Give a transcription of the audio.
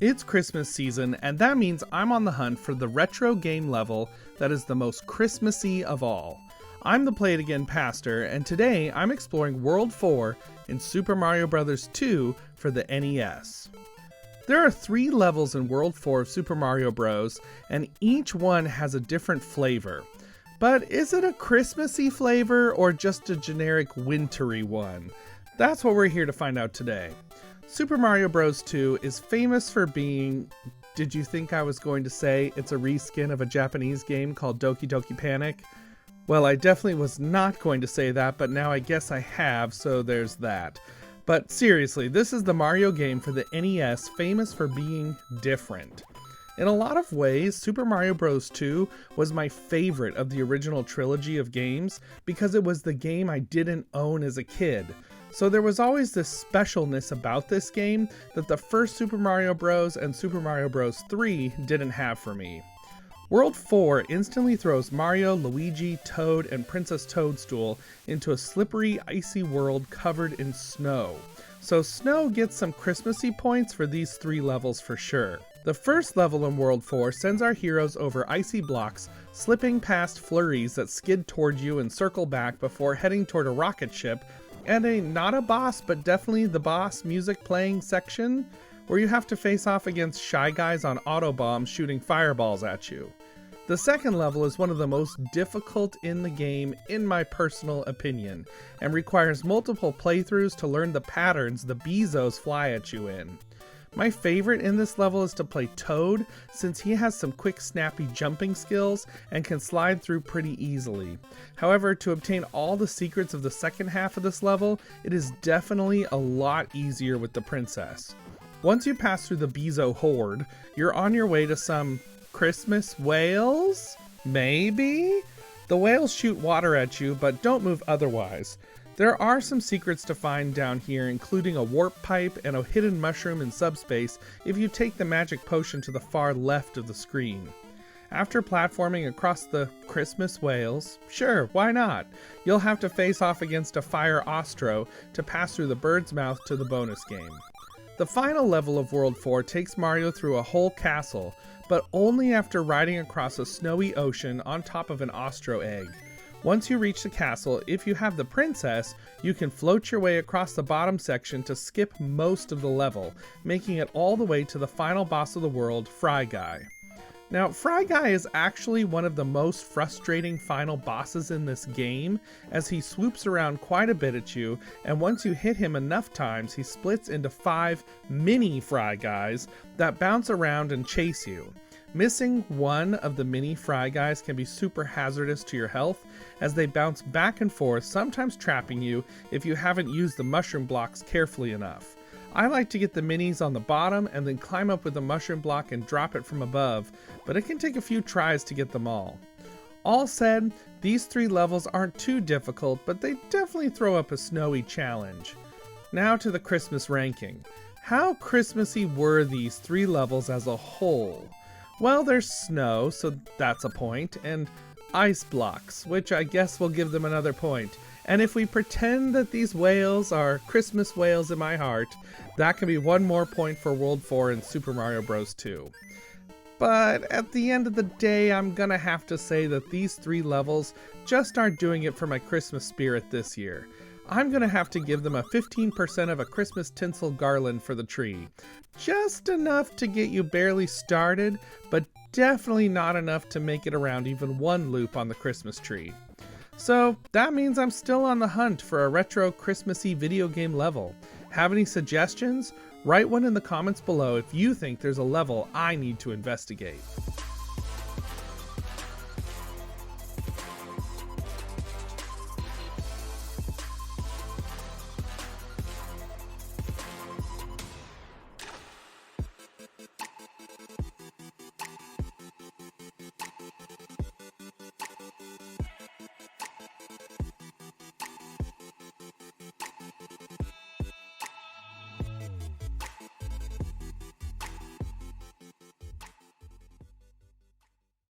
It's Christmas season, and that means I'm on the hunt for the retro game level that is the most Christmassy of all. I'm the Play It Again Pastor, and today I'm exploring World 4 in Super Mario Bros. 2 for the NES. There are 3 levels in World 4 of Super Mario Bros., and each one has a different flavor. But is it a Christmassy flavor or just a generic wintry one? That's what we're here to find out today. Super Mario Bros. 2 is famous for being, did you think I was going to say it's a reskin of a Japanese game called Doki Doki Panic? Well, I definitely was not going to say that, but now I guess I have, so there's that. But seriously, this is the Mario game for the NES famous for being different. In a lot of ways, Super Mario Bros. 2 was my favorite of the original trilogy of games because it was the game I didn't own as a kid. So there was always this specialness about this game that the first Super Mario Bros. And Super Mario Bros. 3 didn't have for me. World 4 instantly throws Mario, Luigi, Toad, and Princess Toadstool into a slippery, icy world covered in snow. So snow gets some Christmassy points for these 3 levels for sure. The first level in World 4 sends our heroes over icy blocks, slipping past flurries that skid toward you and circle back before heading toward a rocket ship and a not a boss but definitely the boss music playing section where you have to face off against shy guys on autobombs shooting fireballs at you. The second level is one of the most difficult in the game in my personal opinion and requires multiple playthroughs to learn the patterns the Bezos fly at you in. My favorite in this level is to play Toad since he has some quick snappy jumping skills and can slide through pretty easily. However, to obtain all the secrets of the second half of this level, it is definitely a lot easier with the princess. Once you pass through the Bezo Horde, you're on your way to some Christmas whales? Maybe? The whales shoot water at you, but don't move otherwise. There are some secrets to find down here, including a warp pipe and a hidden mushroom in subspace if you take the magic potion to the far left of the screen. After platforming across the Christmas whales, sure, why not? You'll have to face off against a fire ostro to pass through the bird's mouth to the bonus game. The final level of World 4 takes Mario through a whole castle, but only after riding across a snowy ocean on top of an ostro egg. Once you reach the castle, if you have the princess, you can float your way across the bottom section to skip most of the level, making it all the way to the final boss of the world, Fry Guy. Now, Fry Guy is actually one of the most frustrating final bosses in this game, as he swoops around quite a bit at you, and once you hit him enough times, he splits into 5 mini Fry Guys that bounce around and chase you. Missing one of the mini Fry Guys can be super hazardous to your health, as they bounce back and forth, sometimes trapping you if you haven't used the mushroom blocks carefully enough. I like to get the minis on the bottom and then climb up with the mushroom block and drop it from above, but it can take a few tries to get them all. All said, these 3 levels aren't too difficult, but they definitely throw up a snowy challenge. Now to the Christmas ranking. How Christmassy were these 3 levels as a whole? Well, there's snow, so that's a point, and ice blocks, which I guess will give them another point. And if we pretend that these whales are Christmas whales in my heart, that can be 1 more point for World 4 and Super Mario Bros. 2. But at the end of the day, I'm gonna have to say that these 3 levels just aren't doing it for my Christmas spirit this year. I'm gonna have to give them a 15% of a Christmas tinsel garland for the tree. Just enough to get you barely started, but definitely not enough to make it around even 1 loop on the Christmas tree. So that means I'm still on the hunt for a retro Christmassy video game level. Have any suggestions? Write one in the comments below if you think there's a level I need to investigate.